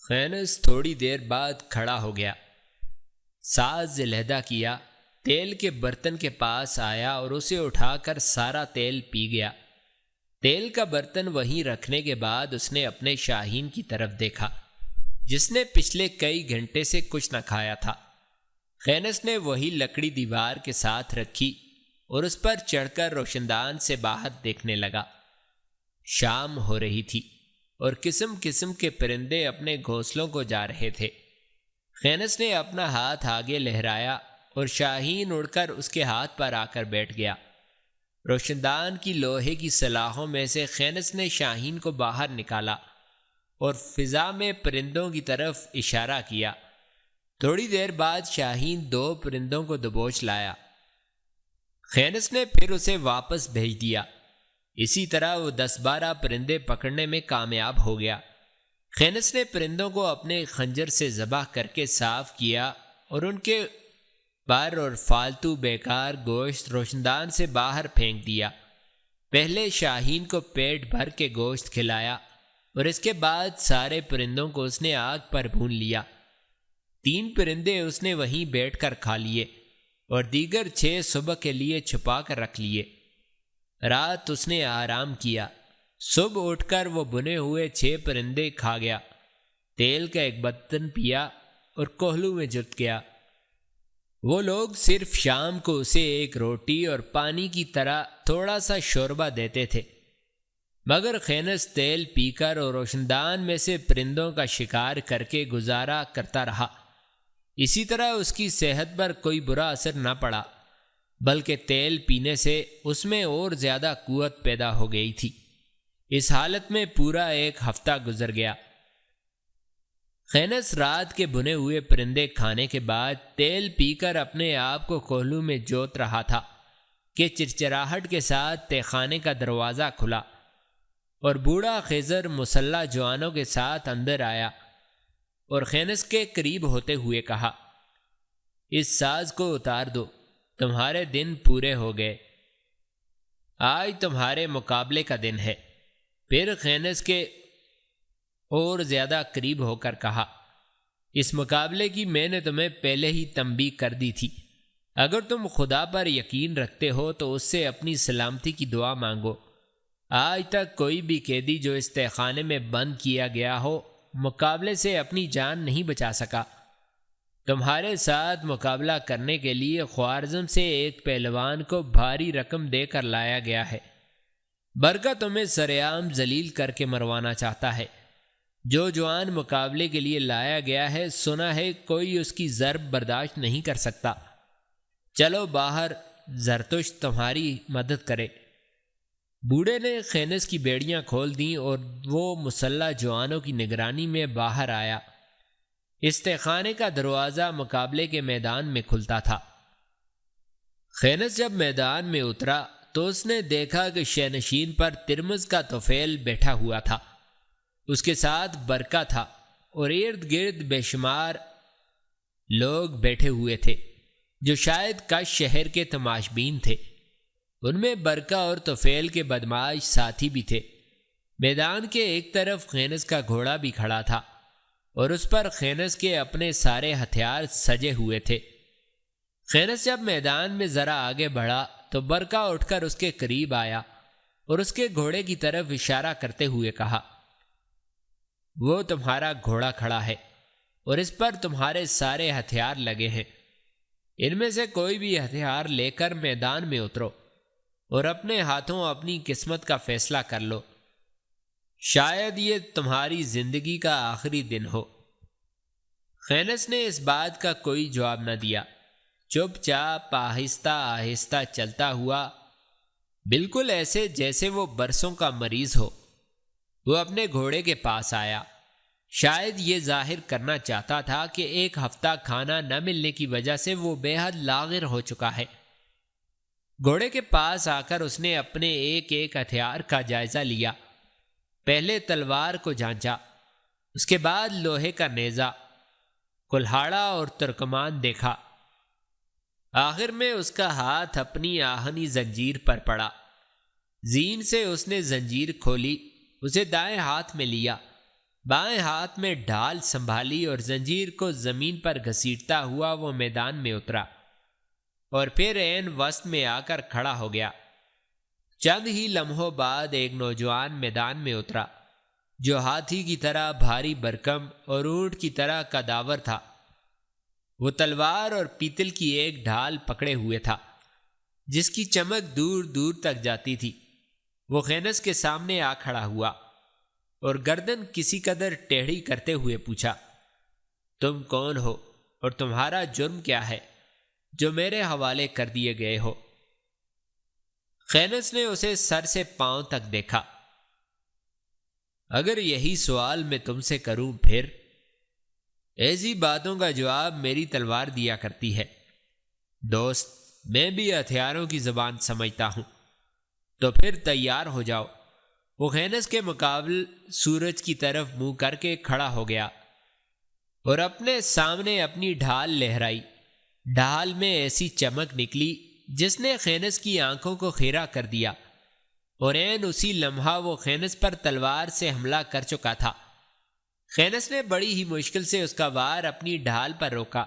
خینس تھوڑی دیر بعد کھڑا ہو گیا، ساز علیحدہ کیا، تیل کے برتن کے پاس آیا اور اسے اٹھا کر سارا تیل پی گیا۔ تیل کا برتن وہیں رکھنے کے بعد اس نے اپنے شاہین کی طرف دیکھا جس نے پچھلے کئی گھنٹے سے کچھ نہ کھایا تھا۔ خینس نے وہی لکڑی دیوار کے ساتھ رکھی اور اس پر چڑھ کر روشندان سے باہر دیکھنے لگا۔ شام ہو رہی تھی اور قسم قسم کے پرندے اپنے گھونسلوں کو جا رہے تھے۔ خینس نے اپنا ہاتھ آگے لہرایا اور شاہین اڑ کر اس کے ہاتھ پر آ کر بیٹھ گیا۔ روشندان کی لوہے کی سلاخوں میں سے خینس نے شاہین کو باہر نکالا اور فضا میں پرندوں کی طرف اشارہ کیا۔ تھوڑی دیر بعد شاہین 2 پرندوں کو دبوچ لایا۔ خینس نے پھر اسے واپس بھیج دیا۔ اسی طرح وہ 10-12 پرندے پکڑنے میں کامیاب ہو گیا۔ خینس نے پرندوں کو اپنے خنجر سے ذبح کر کے صاف کیا اور ان کے پر اور فالتو بیکار گوشت روشندان سے باہر پھینک دیا۔ پہلے شاہین کو پیٹ بھر کے گوشت کھلایا اور اس کے بعد سارے پرندوں کو اس نے آگ پر بھون لیا۔ 3 پرندے اس نے وہیں بیٹھ کر کھا لیے اور دیگر 6 صبح کے لیے چھپا کر رکھ لیے۔ رات اس نے آرام کیا۔ صبح اٹھ کر وہ بنے ہوئے 6 پرندے کھا گیا، تیل کا ایک برتن پیا اور کوہلو میں جت گیا۔ وہ لوگ صرف شام کو اسے ایک روٹی اور پانی کی طرح تھوڑا سا شوربہ دیتے تھے، مگر خینس تیل پی کر اور روشندان میں سے پرندوں کا شکار کر کے گزارا کرتا رہا۔ اسی طرح اس کی صحت پر کوئی برا اثر نہ پڑا، بلکہ تیل پینے سے اس میں اور زیادہ قوت پیدا ہو گئی تھی۔ اس حالت میں پورا ایک ہفتہ گزر گیا۔ خینس رات کے بنے ہوئے پرندے کھانے کے بعد تیل پی کر اپنے آپ کو کوہلو میں جوت رہا تھا کہ چرچراہٹ کے ساتھ تہ خانے کا دروازہ کھلا اور بوڑھا خضر مسلح جوانوں کے ساتھ اندر آیا اور خینس کے قریب ہوتے ہوئے کہا، اس ساز کو اتار دو، تمہارے دن پورے ہو گئے، آج تمہارے مقابلے کا دن ہے۔ پھر خینس کے اور زیادہ قریب ہو کر کہا، اس مقابلے کی میں نے تمہیں پہلے ہی تنبیہ کر دی تھی، اگر تم خدا پر یقین رکھتے ہو تو اس سے اپنی سلامتی کی دعا مانگو۔ آج تک کوئی بھی قیدی جو اس تہ خانے میں بند کیا گیا ہو مقابلے سے اپنی جان نہیں بچا سکا۔ تمہارے ساتھ مقابلہ کرنے کے لیے خوارزم سے ایک پہلوان کو بھاری رقم دے کر لایا گیا ہے۔ برکہ تمہیں سرعام ذلیل کر کے مروانا چاہتا ہے۔ جو جوان مقابلے کے لیے لایا گیا ہے، سنا ہے کوئی اس کی ضرب برداشت نہیں کر سکتا۔ چلو باہر، زرتشت تمہاری مدد کرے۔ بوڑھے نے خینس کی بیڑیاں کھول دیں اور وہ مسلح جوانوں کی نگرانی میں باہر آیا۔ اس تہ خانے کا دروازہ مقابلے کے میدان میں کھلتا تھا۔ خینس جب میدان میں اترا تو اس نے دیکھا کہ شینشین پر ترمز کا طفیل بیٹھا ہوا تھا، اس کے ساتھ برکہ تھا اور ارد گرد بے شمار لوگ بیٹھے ہوئے تھے جو شاید کش شہر کے تماشبین تھے۔ ان میں برکہ اور طفیل کے بدمعاش ساتھی بھی تھے۔ میدان کے ایک طرف خینس کا گھوڑا بھی کھڑا تھا اور اس پر خینس کے اپنے سارے ہتھیار سجے ہوئے تھے۔ خینس جب میدان میں ذرا آگے بڑھا تو برکہ اٹھ کر اس کے قریب آیا اور اس کے گھوڑے کی طرف اشارہ کرتے ہوئے کہا، وہ تمہارا گھوڑا کھڑا ہے اور اس پر تمہارے سارے ہتھیار لگے ہیں، ان میں سے کوئی بھی ہتھیار لے کر میدان میں اترو اور اپنے ہاتھوں اپنی قسمت کا فیصلہ کر لو، شاید یہ تمہاری زندگی کا آخری دن ہو۔ خینس نے اس بات کا کوئی جواب نہ دیا، چپ چاپ آہستہ آہستہ چلتا ہوا، بالکل ایسے جیسے وہ برسوں کا مریض ہو۔ وہ اپنے گھوڑے کے پاس آیا، شاید یہ ظاہر کرنا چاہتا تھا کہ ایک ہفتہ کھانا نہ ملنے کی وجہ سے وہ بے حد لاغر ہو چکا ہے۔ گھوڑے کے پاس آ کر اس نے اپنے ایک ایک ہتھیار کا جائزہ لیا۔ پہلے تلوار کو جانچا، اس کے بعد لوہے کا نیزہ، کلہاڑا اور ترکمان دیکھا۔ آخر میں اس کا ہاتھ اپنی آہنی زنجیر پر پڑا۔ زین سے اس نے زنجیر کھولی، اسے دائیں ہاتھ میں لیا، بائیں ہاتھ میں ڈھال سنبھالی اور زنجیر کو زمین پر گھسیٹتا ہوا وہ میدان میں اترا اور پھر عین وسط میں آ کر کھڑا ہو گیا۔ چند ہی لمحوں بعد ایک نوجوان میدان میں اترا جو ہاتھی کی طرح بھاری بھرکم اور اونٹ کی طرح قداور تھا۔ وہ تلوار اور پیتل کی ایک ڈھال پکڑے ہوئے تھا جس کی چمک دور دور تک جاتی تھی۔ وہ خینس کے سامنے آ کھڑا ہوا اور گردن کسی قدر ٹیڑھی کرتے ہوئے پوچھا، تم کون ہو اور تمہارا جرم کیا ہے جو میرے حوالے کر دیے گئے ہو؟ خینس نے اسے سر سے پاؤں تک دیکھا۔ اگر یہی سوال میں تم سے کروں پھر؟ ایسی باتوں کا جواب میری تلوار دیا کرتی ہے۔ دوست، میں بھی ہتھیاروں کی زبان سمجھتا ہوں، تو پھر تیار ہو جاؤ۔ وہ خینس کے مقابل سورج کی طرف منہ کر کے کھڑا ہو گیا اور اپنے سامنے اپنی ڈھال لہرائی۔ ڈھال میں ایسی چمک نکلی جس نے خینس کی آنکھوں کو خیرہ کر دیا، اور عین اسی لمحہ وہ خینس پر تلوار سے حملہ کر چکا تھا۔ خینس نے بڑی ہی مشکل سے اس کا وار اپنی ڈھال پر روکا،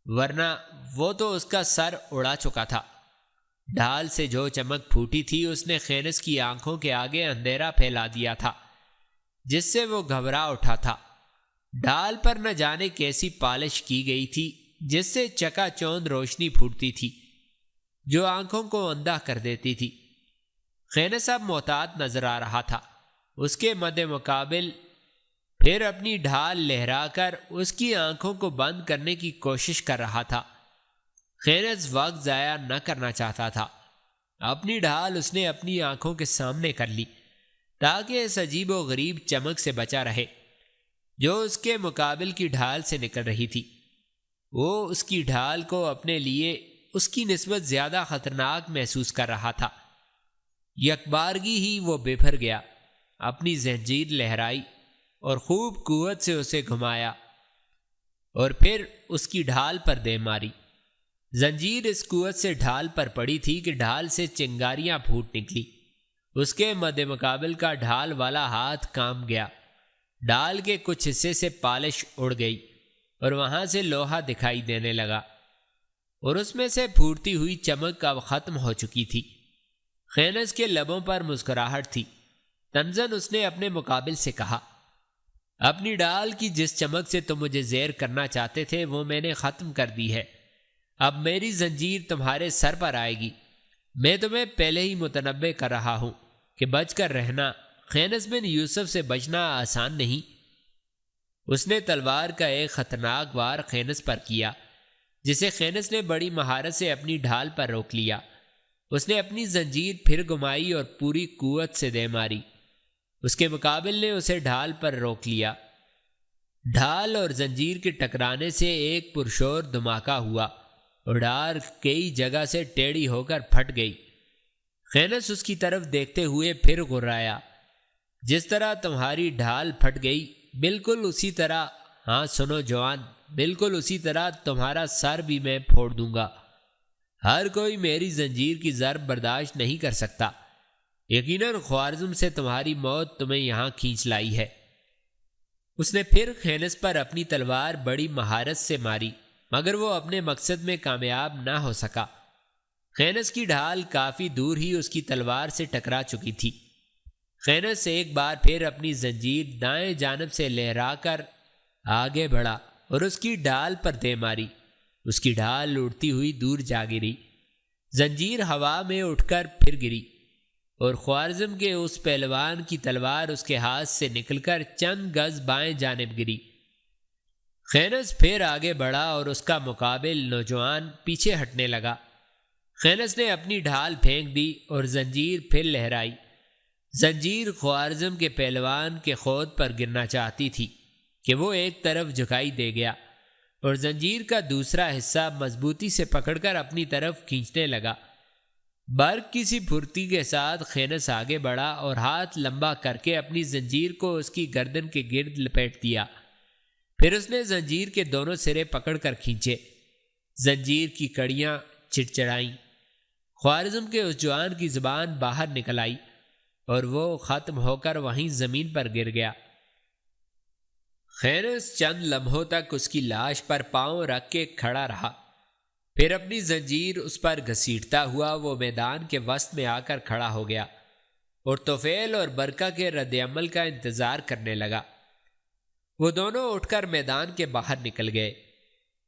ورنہ وہ تو اس کا سر اڑا چکا تھا۔ ڈھال سے جو چمک پھوٹی تھی اس نے خینس کی آنکھوں کے آگے اندھیرا پھیلا دیا تھا جس سے وہ گھبرا اٹھا تھا۔ ڈھال پر نہ جانے کیسی پالش کی گئی تھی جس سے چکا چوند روشنی پھوٹتی تھی جو آنکھوں کو اندھا کر دیتی تھی۔ خینس اب محتاط نظر آ رہا تھا۔ اس کے مد مقابل پھر اپنی ڈھال لہرا کر اس کی آنکھوں کو بند کرنے کی کوشش کر رہا تھا۔ خینس وقت ضائع نہ کرنا چاہتا تھا۔ اپنی ڈھال اس نے اپنی آنکھوں کے سامنے کر لی تاکہ اس عجیب و غریب چمک سے بچا رہے جو اس کے مقابل کی ڈھال سے نکل رہی تھی۔ وہ اس کی ڈھال کو اپنے لیے اس کی نسبت زیادہ خطرناک محسوس کر رہا تھا۔ یکبارگی ہی وہ بفر گیا، اپنی زنجیر لہرائی اور خوب قوت سے اسے گھمایا اور پھر اس کی ڈھال پر دے ماری۔ زنجیر اس قوت سے ڈھال پر پڑی تھی کہ ڈھال سے چنگاریاں پھوٹ نکلی۔ اس کے مد مقابل کا ڈھال والا ہاتھ کام گیا۔ ڈھال کے کچھ حصے سے پالش اڑ گئی اور وہاں سے لوہا دکھائی دینے لگا، اور اس میں سے پھوٹتی ہوئی چمک اب ختم ہو چکی تھی۔ خینس کے لبوں پر مسکراہٹ تھی۔ تنزن اس نے اپنے مقابل سے کہا، اپنی ڈال کی جس چمک سے تم مجھے زیر کرنا چاہتے تھے وہ میں نے ختم کر دی ہے۔ اب میری زنجیر تمہارے سر پر آئے گی۔ میں تمہیں پہلے ہی متنبہ کر رہا ہوں کہ بچ کر رہنا۔ خینس بن یوسف سے بچنا آسان نہیں۔ اس نے تلوار کا ایک خطرناک وار خینس پر کیا جسے خینس نے بڑی مہارت سے اپنی ڈھال پر روک لیا۔ اس نے اپنی زنجیر پھر گھمائی اور پوری قوت سے دے ماری۔ اس کے مقابل نے اسے ڈھال پر روک لیا۔ ڈھال اور زنجیر کے ٹکرانے سے ایک پرشور دھماکہ ہوا اور ڈھال کئی جگہ سے ٹیڑھی ہو کر پھٹ گئی۔ خینس اس کی طرف دیکھتے ہوئے پھر غرایا، جس طرح تمہاری ڈھال پھٹ گئی بالکل اسی طرح، ہاں سنو جوان، بالکل اسی طرح تمہارا سر بھی میں پھوڑ دوں گا۔ ہر کوئی میری زنجیر کی ضرب برداشت نہیں کر سکتا۔ یقیناً خوارزم سے تمہاری موت تمہیں یہاں کھینچ لائی ہے۔ اس نے پھر خینس پر اپنی تلوار بڑی مہارت سے ماری، مگر وہ اپنے مقصد میں کامیاب نہ ہو سکا۔ خینس کی ڈھال کافی دور ہی اس کی تلوار سے ٹکرا چکی تھی۔ خینس ایک بار پھر اپنی زنجیر دائیں جانب سے لہرا کر آگے بڑھا اور اس کی ڈھال پر دے ماری۔ اس کی ڈھال اڑتی ہوئی دور جا گری۔ زنجیر ہوا میں اٹھ کر پھر گری اور خوارزم کے اس پہلوان کی تلوار اس کے ہاتھ سے نکل کر چند گز بائیں جانب گری۔ خینس پھر آگے بڑھا اور اس کا مقابل نوجوان پیچھے ہٹنے لگا۔ خینس نے اپنی ڈھال پھینک دی اور زنجیر پھر لہرائی۔ زنجیر خوارزم کے پہلوان کے خود پر گرنا چاہتی تھی کہ وہ ایک طرف جھکائی دے گیا اور زنجیر کا دوسرا حصہ مضبوطی سے پکڑ کر اپنی طرف کھینچنے لگا۔ برق کی سی پھرتی کے ساتھ خینس آگے بڑھا اور ہاتھ لمبا کر کے اپنی زنجیر کو اس کی گردن کے گرد لپیٹ دیا۔ پھر اس نے زنجیر کے دونوں سرے پکڑ کر کھینچے۔ زنجیر کی کڑیاں چڑچڑائیں۔ خوارزم کے اس جوان کی زبان باہر نکل آئی اور وہ ختم ہو کر وہیں زمین پر گر گیا۔ خینس چند لمحوں تک اس کی لاش پر پاؤں رکھ کے کھڑا رہا، پھر اپنی زنجیر اس پر گھسیٹتا ہوا وہ میدان کے وسط میں آ کر کھڑا ہو گیا اور طفیل اور برکہ کے رد عمل کا انتظار کرنے لگا۔ وہ دونوں اٹھ کر میدان کے باہر نکل گئے۔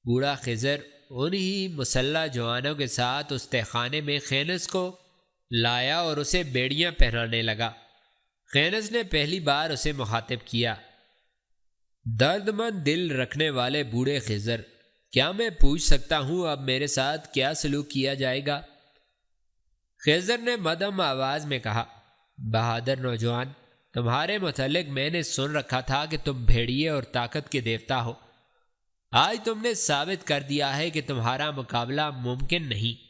بوڑھا خضر انہی مسلح جوانوں کے ساتھ اس تہخانے میں خینس کو لایا اور اسے بیڑیاں پہنانے لگا۔ خینس نے پہلی بار اسے مخاطب کیا، درد مند دل رکھنے والے بوڑھے خضر، کیا میں پوچھ سکتا ہوں اب میرے ساتھ کیا سلوک کیا جائے گا؟ خضر نے مدھم آواز میں کہا، بہادر نوجوان، تمہارے متعلق میں نے سن رکھا تھا کہ تم بھیڑیے اور طاقت کے دیوتا ہو۔ آج تم نے ثابت کر دیا ہے کہ تمہارا مقابلہ ممکن نہیں۔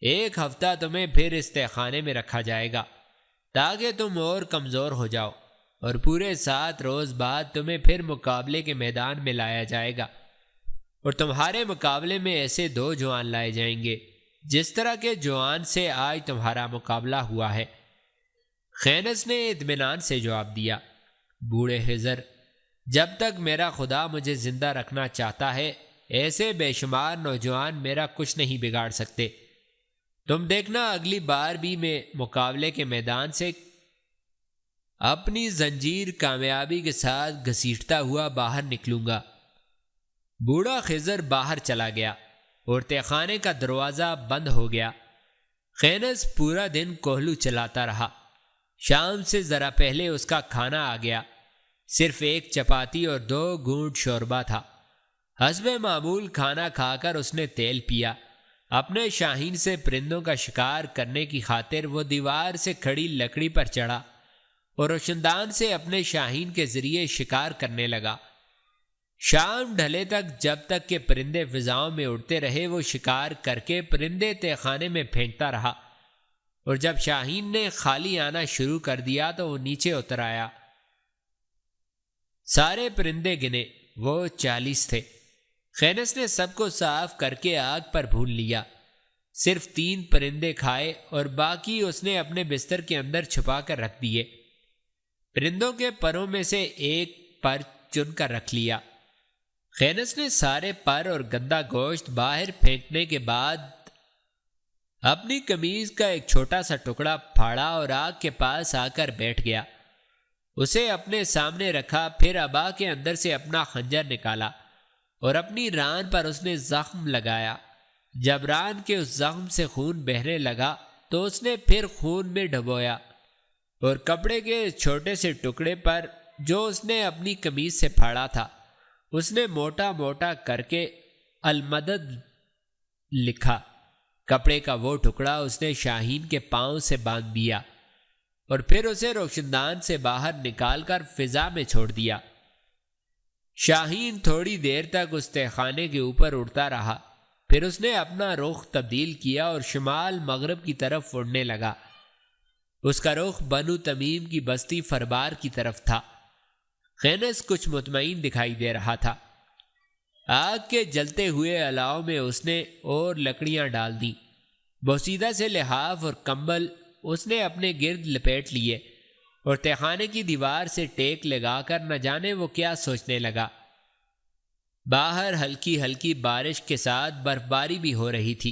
ایک ہفتہ تمہیں پھر اس تہخانے میں رکھا جائے گا تاکہ تم اور کمزور ہو جاؤ، اور پورے 7 روز بعد تمہیں پھر مقابلے کے میدان میں لایا جائے گا، اور تمہارے مقابلے میں ایسے 2 جوان لائے جائیں گے جس طرح کے جوان سے آج تمہارا مقابلہ ہوا ہے۔ خینس نے اطمینان سے جواب دیا، بوڑھے خضر، جب تک میرا خدا مجھے زندہ رکھنا چاہتا ہے ایسے بے شمار نوجوان میرا کچھ نہیں بگاڑ سکتے۔ تم دیکھنا اگلی بار بھی میں مقابلے کے میدان سے اپنی زنجیر کامیابی کے ساتھ گھسیٹتا ہوا باہر نکلوں گا۔ بوڑھا خضر باہر چلا گیا اور تہخانے کا دروازہ بند ہو گیا۔ خینس پورا دن کوہلو چلاتا رہا۔ شام سے ذرا پہلے اس کا کھانا آ گیا، صرف 1 چپاتی اور 2 گھونٹ شوربہ تھا۔ حسب معمول کھانا کھا کر اس نے تیل پیا۔ اپنے شاہین سے پرندوں کا شکار کرنے کی خاطر وہ دیوار سے کھڑی لکڑی پر چڑھا اور روشندان سے اپنے شاہین کے ذریعے شکار کرنے لگا۔ شام ڈھلے تک جب تک کہ پرندے فضاؤں میں اڑتے رہے وہ شکار کر کے پرندے تہخانے میں پھینکتا رہا، اور جب شاہین نے خالی آنا شروع کر دیا تو وہ نیچے اتر آیا۔ سارے پرندے گنے، وہ 40 تھے۔ خینس نے سب کو صاف کر کے آگ پر بھون لیا، صرف 3 پرندے کھائے اور باقی اس نے اپنے بستر کے اندر چھپا کر رکھ دیے۔ پرندوں کے پروں میں سے ایک پر چن کر رکھ لیا۔ خینس نے سارے پر اور گندا گوشت باہر پھینکنے کے بعد اپنی قمیض کا ایک چھوٹا سا ٹکڑا پھاڑا اور آگ کے پاس آ کر بیٹھ گیا۔ اسے اپنے سامنے رکھا، پھر ابا کے اندر سے اپنا خنجر نکالا اور اپنی ران پر اس نے زخم لگایا۔ جب ران کے اس زخم سے خون بہنے لگا تو اس نے پھر خون میں ڈبویا اور کپڑے کے چھوٹے سے ٹکڑے پر جو اس نے اپنی قمیض سے پھاڑا تھا اس نے موٹا موٹا کر کے المدد لکھا۔ کپڑے کا وہ ٹکڑا اس نے شاہین کے پاؤں سے باندھ دیا اور پھر اسے روشندان سے باہر نکال کر فضا میں چھوڑ دیا۔ شاہین تھوڑی دیر تک اس تہخانے کے اوپر اڑتا رہا، پھر اس نے اپنا رخ تبدیل کیا اور شمال مغرب کی طرف اڑنے لگا۔ اس کا رخ بنو تمیم کی بستی فربار کی طرف تھا۔ خینس کچھ مطمئن دکھائی دے رہا تھا۔ آگ کے جلتے ہوئے الاؤ میں اس نے اور لکڑیاں ڈال دیں۔ بوسیدہ سے لحاف اور کمبل اس نے اپنے گرد لپیٹ لیے اور تہخانے کی دیوار سے ٹیک لگا کر نہ جانے وہ کیا سوچنے لگا۔ باہر ہلکی ہلکی بارش کے ساتھ برفباری بھی ہو رہی تھی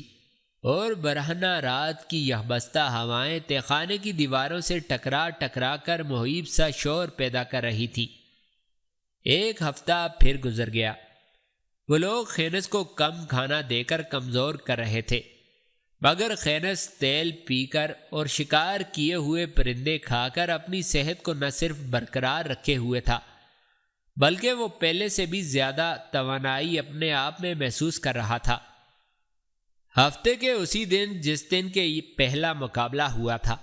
اور برہنہ رات کی یخبستہ ہوائیں تہخانے کی دیواروں سے ٹکرا ٹکرا کر مہیب سا شور پیدا کر رہی تھی۔ 1 ہفتہ پھر گزر گیا۔ وہ لوگ خینس کو کم کھانا دے کر کمزور کر رہے تھے، مگر خینس تیل پی کر اور شکار کیے ہوئے پرندے کھا کر اپنی صحت کو نہ صرف برقرار رکھے ہوئے تھا بلکہ وہ پہلے سے بھی زیادہ توانائی اپنے آپ میں محسوس کر رہا تھا۔ ہفتے کے اسی دن جس دن کے پہلا مقابلہ ہوا تھا،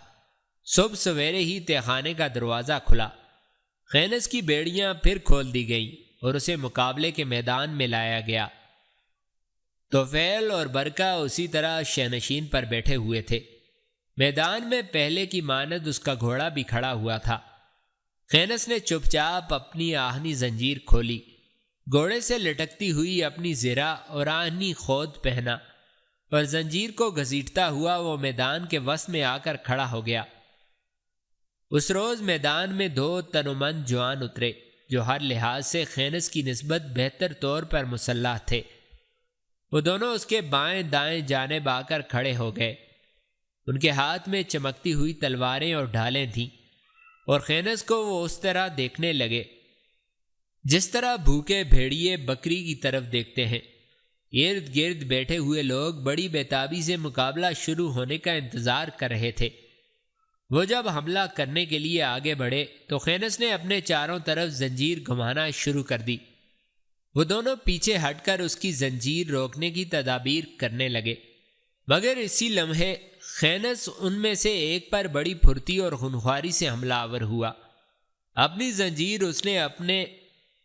صبح سویرے ہی تہخانے کا دروازہ کھلا۔ خینس کی بیڑیاں پھر کھول دی گئیں اور اسے مقابلے کے میدان میں لایا گیا۔ طفیل اور برکہ اسی طرح شہنشین پر بیٹھے ہوئے تھے۔ میدان میں پہلے کی مانند اس کا گھوڑا بھی کھڑا ہوا تھا۔ خینس نے چپ چاپ اپنی آہنی زنجیر کھولی، گھوڑے سے لٹکتی ہوئی اپنی زرہ اور آہنی خود پہنا اور زنجیر کو گھسیٹتا ہوا وہ میدان کے وسط میں آ کر کھڑا ہو گیا۔ اس روز میدان میں 2 تنومند جوان اترے۔ جو ہر لحاظ سے خینس کی نسبت بہتر طور پر مسلح تھے۔ وہ دونوں اس کے بائیں دائیں جانب آ کر کھڑے ہو گئے۔ ان کے ہاتھ میں چمکتی ہوئی تلواریں اور ڈھالیں تھیں، اور خینس کو وہ اس طرح دیکھنے لگے جس طرح بھوکے بھیڑیے بکری کی طرف دیکھتے ہیں۔ ارد گرد بیٹھے ہوئے لوگ بڑی بےتابی سے مقابلہ شروع ہونے کا انتظار کر رہے تھے۔ وہ جب حملہ کرنے کے لیے آگے بڑھے تو خینس نے اپنے چاروں طرف زنجیر گھمانا شروع کر دی۔ وہ دونوں پیچھے ہٹ کر اس کی زنجیر روکنے کی تدابیر کرنے لگے، مگر اسی لمحے خینس ان میں سے ایک پر بڑی پھرتی اور خونخواری سے حملہ آور ہوا۔ اپنی زنجیر اس نے اپنے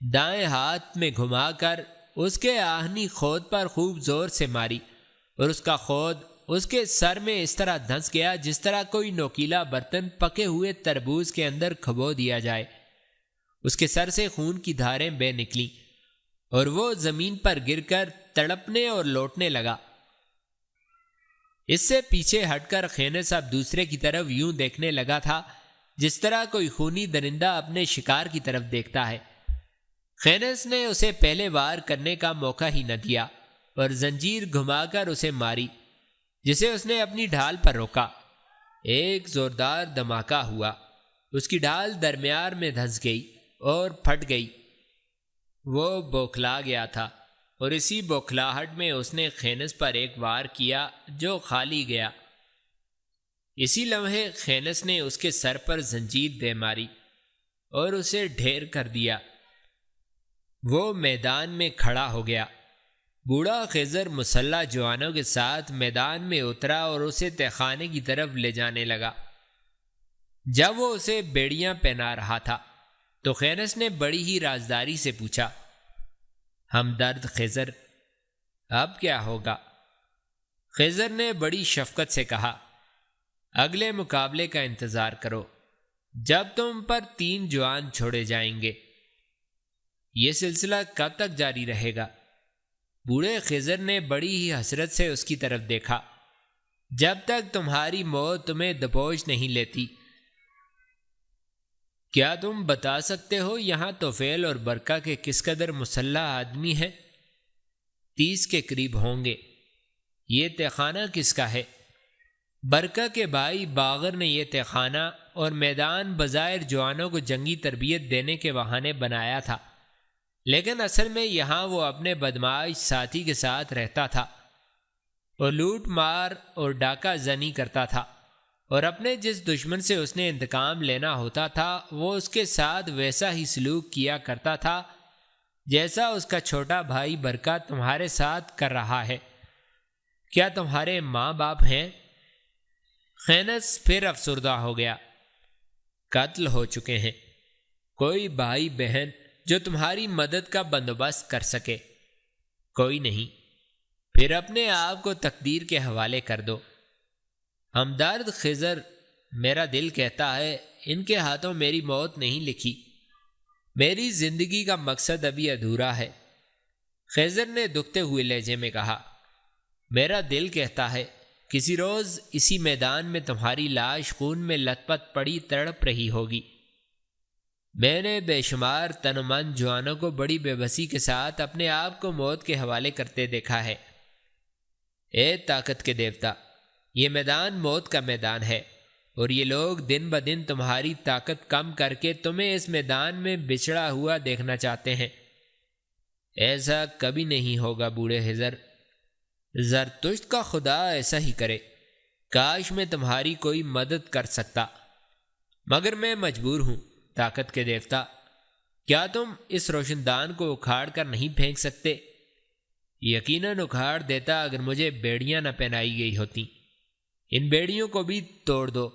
دائیں ہاتھ میں گھما کر اس کے آہنی خود پر خوب زور سے ماری، اور اس کا خود اس کے سر میں اس طرح دھنس گیا جس طرح کوئی نوکیلا برتن پکے ہوئے تربوز کے اندر کھبو دیا جائے۔ اس کے سر سے خون کی دھاریں بہہ نکلیں، اور وہ زمین پر گر کر تڑپنے اور لوٹنے لگا۔ اس سے پیچھے ہٹ کر خینس اب دوسرے کی طرف یوں دیکھنے لگا تھا جس طرح کوئی خونی درندہ اپنے شکار کی طرف دیکھتا ہے۔ خینس نے اسے پہلے وار کرنے کا موقع ہی نہ دیا اور زنجیر گھما کر اسے ماری، جسے اس نے اپنی ڈھال پر روکا۔ ایک زوردار دھماکہ ہوا، اس کی ڈھال درمیان میں دھنس گئی اور پھٹ گئی۔ وہ بوکھلا گیا تھا، اور اسی بوکھلاہٹ میں اس نے خینس پر ایک وار کیا جو خالی گیا۔ اسی لمحے خینس نے اس کے سر پر زنجیر دے ماری اور اسے ڈھیر کر دیا۔ وہ میدان میں کھڑا ہو گیا۔ بوڑھا خضر مسلح جوانوں کے ساتھ میدان میں اترا اور اسے تہہ خانے کی طرف لے جانے لگا۔ جب وہ اسے بیڑیاں پہنا رہا تھا تو خینس نے بڑی ہی رازداری سے پوچھا، ہمدرد خضر، اب کیا ہوگا؟ خضر نے بڑی شفقت سے کہا، اگلے مقابلے کا انتظار کرو، جب تم پر 3 جوان چھوڑے جائیں گے۔ یہ سلسلہ کب تک جاری رہے گا؟ بوڑھے خضر نے بڑی ہی حسرت سے اس کی طرف دیکھا، جب تک تمہاری موت تمہیں دبوچ نہیں لیتی۔ کیا تم بتا سکتے ہو یہاں طفیل اور برکہ کے کس قدر مسلح آدمی ہیں؟ 30 کے قریب ہوں گے۔ یہ تہہ خانہ کس کا ہے؟ برکہ کے بھائی باغر نے یہ تہہ خانہ اور میدان بظاہر جوانوں کو جنگی تربیت دینے کے بہانے بنایا تھا، لیکن اصل میں یہاں وہ اپنے بدمعاش ساتھی کے ساتھ رہتا تھا اور لوٹ مار اور ڈاکہ زنی کرتا تھا، اور اپنے جس دشمن سے اس نے انتقام لینا ہوتا تھا وہ اس کے ساتھ ویسا ہی سلوک کیا کرتا تھا جیسا اس کا چھوٹا بھائی برکہ تمہارے ساتھ کر رہا ہے۔ کیا تمہارے ماں باپ ہیں؟ خینس پھر افسردہ ہو گیا۔ قتل ہو چکے ہیں۔ کوئی بھائی بہن جو تمہاری مدد کا بندوبست کر سکے؟ کوئی نہیں۔ پھر اپنے آپ کو تقدیر کے حوالے کر دو۔ ہمدرد خضر، میرا دل کہتا ہے ان کے ہاتھوں میری موت نہیں لکھی، میری زندگی کا مقصد ابھی ادھورا ہے۔ خضر نے دکھتے ہوئے لہجے میں کہا، میرا دل کہتا ہے کسی روز اسی میدان میں تمہاری لاش خون میں لت پت پڑی تڑپ رہی ہوگی۔ میں نے بے شمار تن و من جوانوں کو بڑی بے بسی کے ساتھ اپنے آپ کو موت کے حوالے کرتے دیکھا ہے۔ اے طاقت کے دیوتا، یہ میدان موت کا میدان ہے، اور یہ لوگ دن بدن تمہاری طاقت کم کر کے تمہیں اس میدان میں بچھڑا ہوا دیکھنا چاہتے ہیں۔ ایسا کبھی نہیں ہوگا بوڑھے خضر، زرتشت کا خدا ایسا ہی کرے۔ کاش میں تمہاری کوئی مدد کر سکتا، مگر میں مجبور ہوں۔ طاقت کے دیوتا، کیا تم اس روشن دان کو اکھاڑ کر نہیں پھینک سکتے؟ یقیناً اکھاڑ دیتا اگر مجھے بیڑیاں نہ پہنائی گئی ہوتیں۔ ان بیڑیوں کو بھی توڑ دو،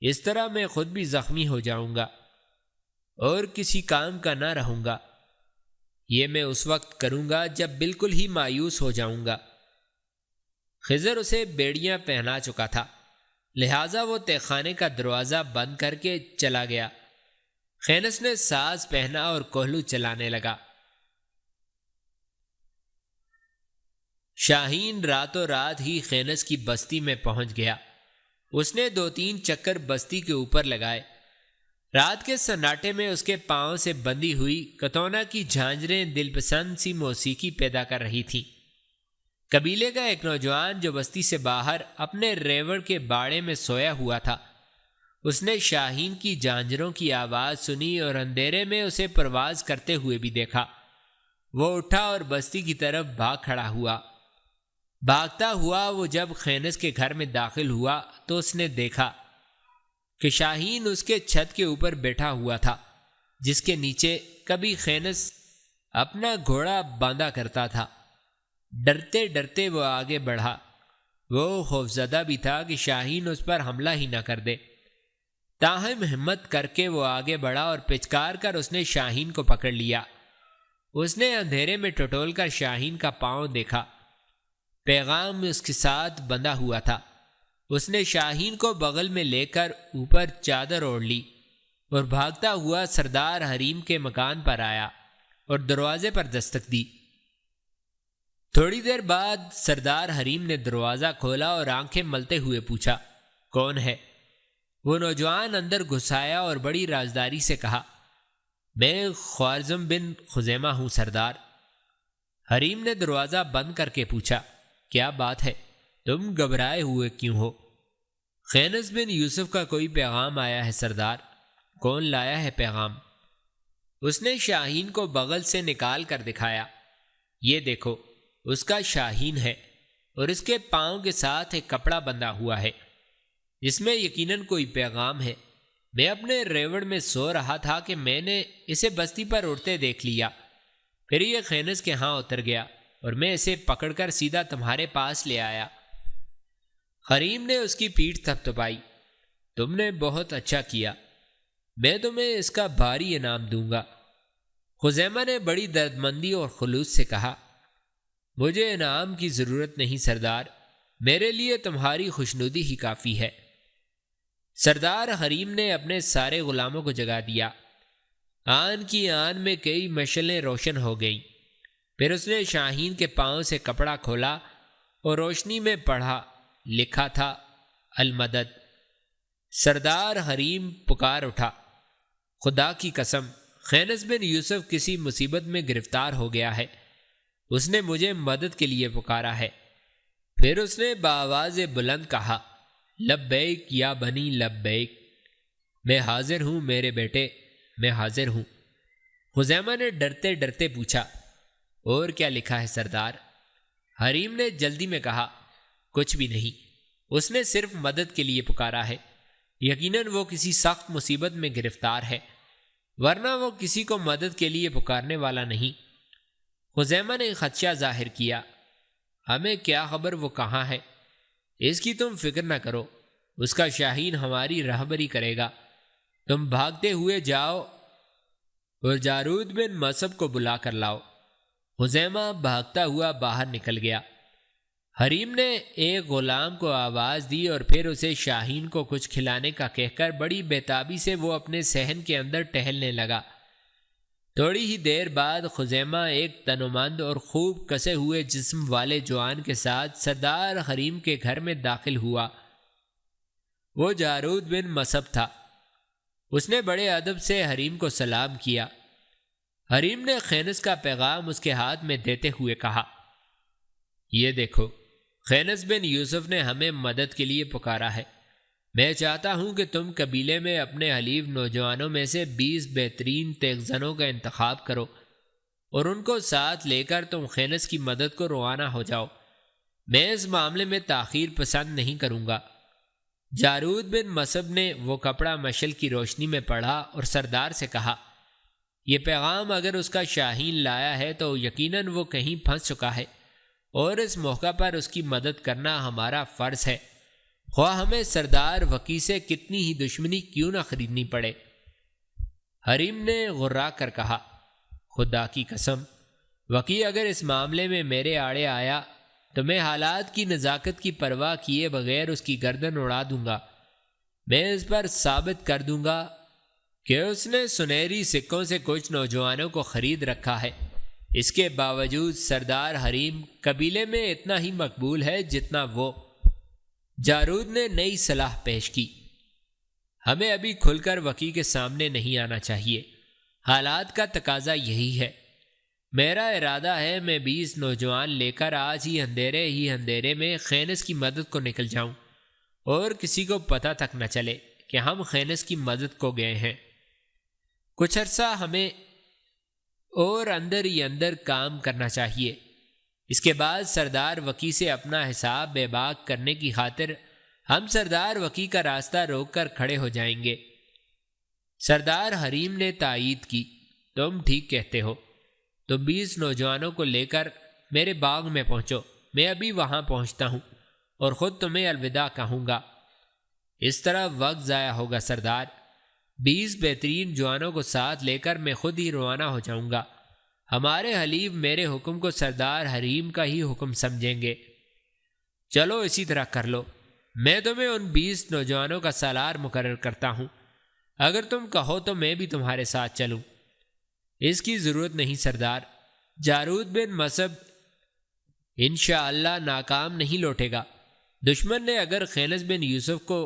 اس طرح میں خود بھی زخمی ہو جاؤں گا اور کسی کام کا نہ رہوں گا۔ یہ میں اس وقت کروں گا جب بالکل ہی مایوس ہو جاؤں گا۔ خضر اسے بیڑیاں پہنا چکا تھا، لہٰذا وہ تہہ خانے کا دروازہ بند کر کے چلا گیا۔ خینس نے ساز پہنا اور کوہلو چلانے لگا۔ شاہین راتوں رات ہی خینس کی بستی میں پہنچ گیا۔ اس نے 2-3 چکر بستی کے اوپر لگائے۔ رات کے سناٹے میں اس کے پاؤں سے بندھی ہوئی کتونا کی جھانجریں دل پسند سی موسیقی پیدا کر رہی تھیں۔ قبیلے کا ایک نوجوان جو بستی سے باہر اپنے ریوڑ کے باڑے میں سویا ہوا تھا، اس نے شاہین کی جھانجروں کی آواز سنی اور اندھیرے میں اسے پرواز کرتے ہوئے بھی دیکھا۔ وہ اٹھا اور بستی کی طرف بھاگ کھڑا ہوا۔ بھاگتا ہوا وہ جب خینس کے گھر میں داخل ہوا تو اس نے دیکھا کہ شاہین اس کے چھت کے اوپر بیٹھا ہوا تھا، جس کے نیچے کبھی خینس اپنا گھوڑا باندھا کرتا تھا۔ ڈرتے ڈرتے وہ آگے بڑھا۔ وہ خوفزدہ بھی تھا کہ شاہین اس پر حملہ ہی نہ کر دے، تاہم ہمت کر کے وہ آگے بڑھا اور پچکار کر اس نے شاہین کو پکڑ لیا۔ اس نے اندھیرے میں ٹٹول کر شاہین کا پاؤں دیکھا، پیغام اس کے ساتھ بندھا ہوا تھا۔ اس نے شاہین کو بغل میں لے کر اوپر چادر اوڑھ لی اور بھاگتا ہوا سردار حریم کے مکان پر آیا اور دروازے پر دستک دی۔ تھوڑی دیر بعد سردار حریم نے دروازہ کھولا اور آنکھیں ملتے ہوئے پوچھا، کون ہے؟ وہ نوجوان اندر گھس آیا اور بڑی رازداری سے کہا، میں خوارزم بن خزیمہ ہوں سردار۔ حریم نے دروازہ بند کر کے پوچھا، کیا بات ہے؟ تم گھبرائے ہوئے کیوں ہو؟ خینس بن یوسف کا کوئی پیغام آیا ہے سردار۔ کون لایا ہے پیغام؟ اس نے شاہین کو بغل سے نکال کر دکھایا۔ یہ دیکھو، اس کا شاہین ہے اور اس کے پاؤں کے ساتھ ایک کپڑا بندھا ہوا ہے، جس میں یقیناً کوئی پیغام ہے۔ میں اپنے ریوڑ میں سو رہا تھا کہ میں نے اسے بستی پر اڑتے دیکھ لیا، پھر یہ خینس کے ہاں اتر گیا اور میں اسے پکڑ کر سیدھا تمہارے پاس لے آیا۔ حریم نے اس کی پیٹھ تھپتھپائی۔ تم نے بہت اچھا کیا، میں تمہیں اس کا بھاری انعام دوں گا۔ خزیمہ نے بڑی دردمندی اور خلوص سے کہا، مجھے انعام کی ضرورت نہیں سردار، میرے لیے تمہاری خوشنودی ہی کافی ہے۔ سردار حریم نے اپنے سارے غلاموں کو جگا دیا۔ آن کی آن میں کئی مشعلیں روشن ہو گئیں۔ پھر اس نے شاہین کے پاؤں سے کپڑا کھولا اور روشنی میں پڑھا، لکھا تھا، المدد۔ سردار حریم پکار اٹھا، خدا کی قسم، خینس بن یوسف کسی مصیبت میں گرفتار ہو گیا ہے، اس نے مجھے مدد کے لیے پکارا ہے۔ پھر اس نے بآواز بلند کہا، لبیک یا بنی لبیک، میں حاضر ہوں میرے بیٹے، میں حاضر ہوں۔ خزیمہ نے ڈرتے ڈرتے پوچھا، اور کیا لکھا ہے سردار؟ حریم نے جلدی میں کہا، کچھ بھی نہیں، اس نے صرف مدد کے لیے پکارا ہے، یقیناً وہ کسی سخت مصیبت میں گرفتار ہے، ورنہ وہ کسی کو مدد کے لیے پکارنے والا نہیں۔ خزیمہ نے خدشہ ظاہر کیا، ہمیں کیا خبر وہ کہاں ہے؟ اس کی تم فکر نہ کرو، اس کا شاہین ہماری رہبری کرے گا۔ تم بھاگتے ہوئے جاؤ اور جارود بن مصب کو بلا کر لاؤ۔ خزیمہ بھاگتا ہوا باہر نکل گیا۔ حریم نے ایک غلام کو آواز دی اور پھر اسے شاہین کو کچھ کھلانے کا کہہ کر بڑی بےتابی سے وہ اپنے صحن کے اندر ٹہلنے لگا۔ تھوڑی ہی دیر بعد خزیمہ ایک تنومند اور خوب کسے ہوئے جسم والے جوان کے ساتھ سردار حریم کے گھر میں داخل ہوا۔ وہ جارود بن مصب تھا۔ اس نے بڑے ادب سے حریم کو سلام کیا۔ حریم نے خینس کا پیغام اس کے ہاتھ میں دیتے ہوئے کہا، یہ دیکھو، خینس بن یوسف نے ہمیں مدد کے لیے پکارا ہے۔ میں چاہتا ہوں کہ تم قبیلے میں اپنے حلیف نوجوانوں میں سے 20 بہترین تیغزنوں کا انتخاب کرو اور ان کو ساتھ لے کر تم خینس کی مدد کو روانہ ہو جاؤ۔ میں اس معاملے میں تاخیر پسند نہیں کروں گا۔ جارود بن مصب نے وہ کپڑا مشعل کی روشنی میں پڑھا اور سردار سے کہا، یہ پیغام اگر اس کا شاہین لایا ہے تو یقیناً وہ کہیں پھنس چکا ہے اور اس موقع پر اس کی مدد کرنا ہمارا فرض ہے، خواہ ہمیں سردار وکی سے کتنی ہی دشمنی کیوں نہ خریدنی پڑے۔ حریم نے غرا کر کہا، خدا کی قسم، وکی اگر اس معاملے میں میرے آڑے آیا تو میں حالات کی نزاکت کی پرواہ کیے بغیر اس کی گردن اڑا دوں گا۔ میں اس پر ثابت کر دوں گا کہ اس نے سنہری سکوں سے کچھ نوجوانوں کو خرید رکھا ہے۔ اس کے باوجود سردار حریم قبیلے میں اتنا ہی مقبول ہے جتنا وہ۔ جارود نے نئی صلاح پیش کی۔ ہمیں ابھی کھل کر وکیل کے سامنے نہیں آنا چاہیے، حالات کا تقاضا یہی ہے۔ میرا ارادہ ہے میں 20 نوجوان لے کر آج ہی اندھیرے میں خینس کی مدد کو نکل جاؤں اور کسی کو پتہ تک نہ چلے کہ ہم خینس کی مدد کو گئے ہیں۔ کچھ عرصہ ہمیں اور اندر ہی اندر کام کرنا چاہیے۔ اس کے بعد سردار وکی سے اپنا حساب بے باک کرنے کی خاطر ہم سردار وکی کا راستہ روک کر کھڑے ہو جائیں گے۔ سردار حریم نے تائید کی، تم ٹھیک کہتے ہو، تم 20 نوجوانوں کو لے کر میرے باغ میں پہنچو، میں ابھی وہاں پہنچتا ہوں اور خود تمہیں الوداع کہوں گا۔ اس طرح وقت ضائع ہوگا سردار، 20 بہترین جوانوں کو ساتھ لے کر میں خود ہی روانہ ہو جاؤں گا۔ ہمارے حلیف میرے حکم کو سردار حریم کا ہی حکم سمجھیں گے۔ چلو اسی طرح کر لو، میں تمہیں ان 20 نوجوانوں کا سالار مقرر کرتا ہوں، اگر تم کہو تو میں بھی تمہارے ساتھ چلوں۔ اس کی ضرورت نہیں سردار، جارود بن مصعب انشاءاللہ ناکام نہیں لوٹے گا۔ دشمن نے اگر خینس بن یوسف کو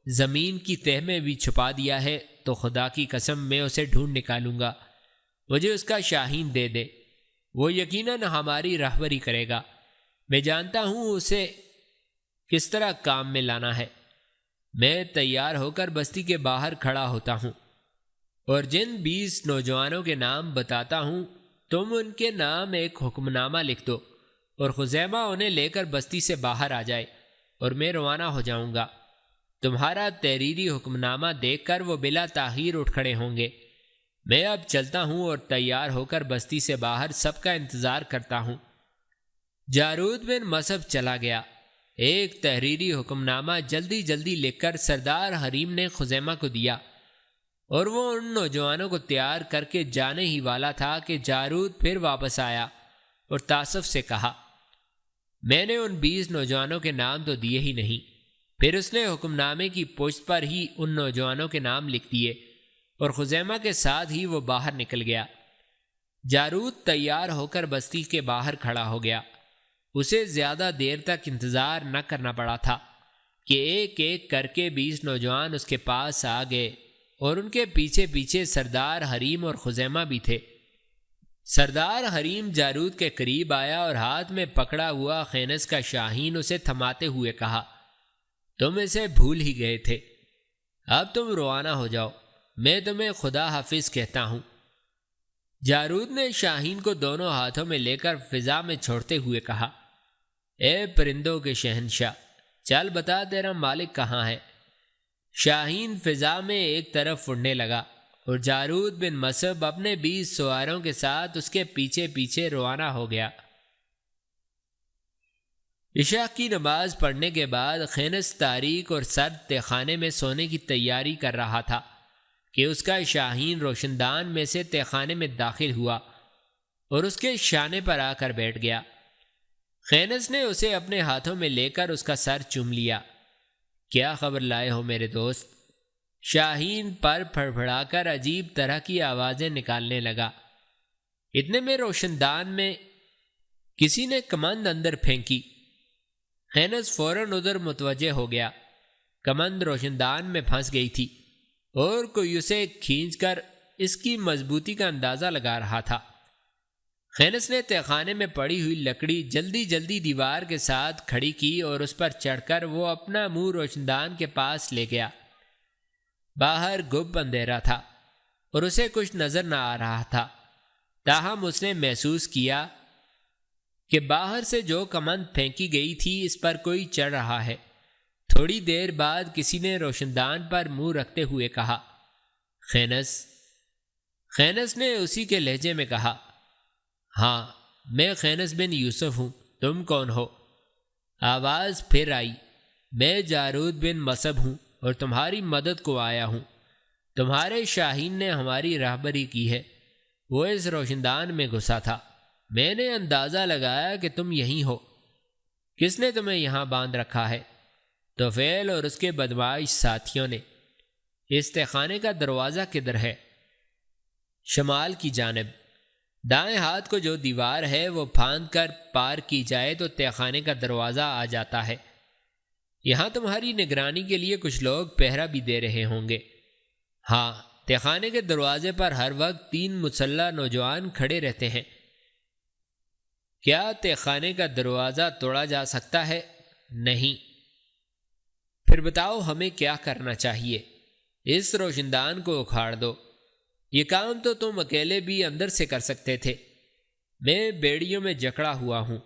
زمین کی تہ میں بھی چھپا دیا ہے تو خدا کی قسم میں اسے ڈھونڈ نکالوں گا، مجھے اس کا شاہین دے دے، وہ یقیناً ہماری رہبری کرے گا۔ میں جانتا ہوں اسے کس طرح کام میں لانا ہے۔ میں تیار ہو کر بستی کے باہر کھڑا ہوتا ہوں اور جن 20 نوجوانوں کے نام بتاتا ہوں تم ان کے نام ایک حکم نامہ لکھ دو اور خزیمہ انہیں لے کر بستی سے باہر آ جائے اور میں روانہ ہو جاؤں گا۔ تمہارا تحریری حکم نامہ دیکھ کر وہ بلا تاخیر اٹھ کھڑے ہوں گے۔ میں اب چلتا ہوں اور تیار ہو کر بستی سے باہر سب کا انتظار کرتا ہوں۔ جارود بن مصعب چلا گیا۔ ایک تحریری حکم نامہ جلدی لکھ کر سردار حریم نے خزیمہ کو دیا اور وہ ان نوجوانوں کو تیار کر کے جانے ہی والا تھا کہ جارود پھر واپس آیا اور تاسف سے کہا، میں نے ان 20 نوجوانوں کے نام تو دیے ہی نہیں۔ پھر اس نے حکم نامے کی پشت پر ہی ان نوجوانوں کے نام لکھ دیے اور خزیمہ کے ساتھ ہی وہ باہر نکل گیا۔ جارود تیار ہو کر بستی کے باہر کھڑا ہو گیا۔ اسے زیادہ دیر تک انتظار نہ کرنا پڑا تھا کہ ایک ایک کر کے 20 نوجوان اس کے پاس آ گئے اور ان کے پیچھے پیچھے سردار حریم اور خزیمہ بھی تھے۔ سردار حریم جارود کے قریب آیا اور ہاتھ میں پکڑا ہوا خینس کا شاہین اسے تھماتے ہوئے کہا، تم اسے بھول ہی گئے تھے، اب تم روانہ ہو جاؤ، میں تمہیں خدا حافظ کہتا ہوں۔ جارود نے شاہین کو دونوں ہاتھوں میں لے کر فضا میں چھوڑتے ہوئے کہا، اے پرندوں کے شہنشاہ، چل بتا تیرا مالک کہاں ہے۔ شاہین فضا میں ایک طرف اڑنے لگا اور جارود بن مصعب اپنے 20 سواروں کے ساتھ اس کے پیچھے پیچھے روانہ ہو گیا۔ عشاء کی نماز پڑھنے کے بعد خینس تاریک اور سرد تہ خانے میں سونے کی تیاری کر رہا تھا کہ اس کا شاہین روشن دان میں سے تہ خانے میں داخل ہوا اور اس کے شانے پر آ کر بیٹھ گیا۔ خینس نے اسے اپنے ہاتھوں میں لے کر اس کا سر چوم لیا۔ کیا خبر لائے ہو میرے دوست؟ شاہین پر پھڑپھڑا کر عجیب طرح کی آوازیں نکالنے لگا۔ اتنے میں روشن دان میں کسی نے کمند اندر پھینکی۔ خینس فوراً ادھر متوجہ ہو گیا۔ کمند روشن دان میں پھنس گئی تھی اور کوئی اسے کھینچ کر اس کی مضبوطی کا اندازہ لگا رہا تھا۔ خینس نے تہ خانے میں پڑی ہوئی لکڑی جلدی دیوار کے ساتھ کھڑی کی اور اس پر چڑھ کر وہ اپنا منہ روشندان کے پاس لے گیا۔ باہر گب اندھیرا تھا اور اسے کچھ نظر نہ آ رہا تھا، تاہم اس نے محسوس کیا کہ باہر سے جو کمند پھینکی گئی تھی اس پر کوئی چڑھ رہا ہے۔ تھوڑی دیر بعد کسی نے روشندان پر منہ رکھتے ہوئے کہا، خینس۔ خینس نے اسی کے لہجے میں کہا، ہاں میں خینس بن یوسف ہوں، تم کون ہو؟ آواز پھر آئی، میں جارود بن مصعب ہوں اور تمہاری مدد کو آیا ہوں۔ تمہارے شاہین نے ہماری راہبری کی ہے، وہ اس روشندان میں گھسا تھا، میں نے اندازہ لگایا کہ تم یہیں ہو۔ کس نے تمہیں یہاں باندھ رکھا ہے؟ طفیل اور اس کے بدمعاش ساتھیوں نے۔ اس تہ خانے کا دروازہ کدھر ہے؟ شمال کی جانب۔ دائیں ہاتھ کو جو دیوار ہے وہ پھاند کر پار کی جائے تو تہ خانے کا دروازہ آ جاتا ہے۔ یہاں تمہاری نگرانی کے لیے کچھ لوگ پہرا بھی دے رہے ہوں گے۔ ہاں، تہ خانے کے دروازے پر ہر وقت 3 مسلح نوجوان کھڑے رہتے ہیں۔ کیا تہ خانے کا دروازہ توڑا جا سکتا ہے؟ نہیں۔ پھر بتاؤ ہمیں کیا کرنا چاہیے؟ اس روشندان کو اکھاڑ دو۔ یہ کام تو تم اکیلے بھی اندر سے کر سکتے تھے۔ میں بیڑیوں میں جکڑا ہوا ہوں۔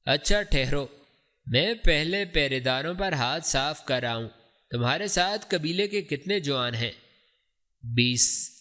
اچھا ٹھہرو، میں پہلے پہرے داروں پر ہاتھ صاف کر آؤں۔ تمہارے ساتھ قبیلے کے کتنے جوان ہیں؟ 20۔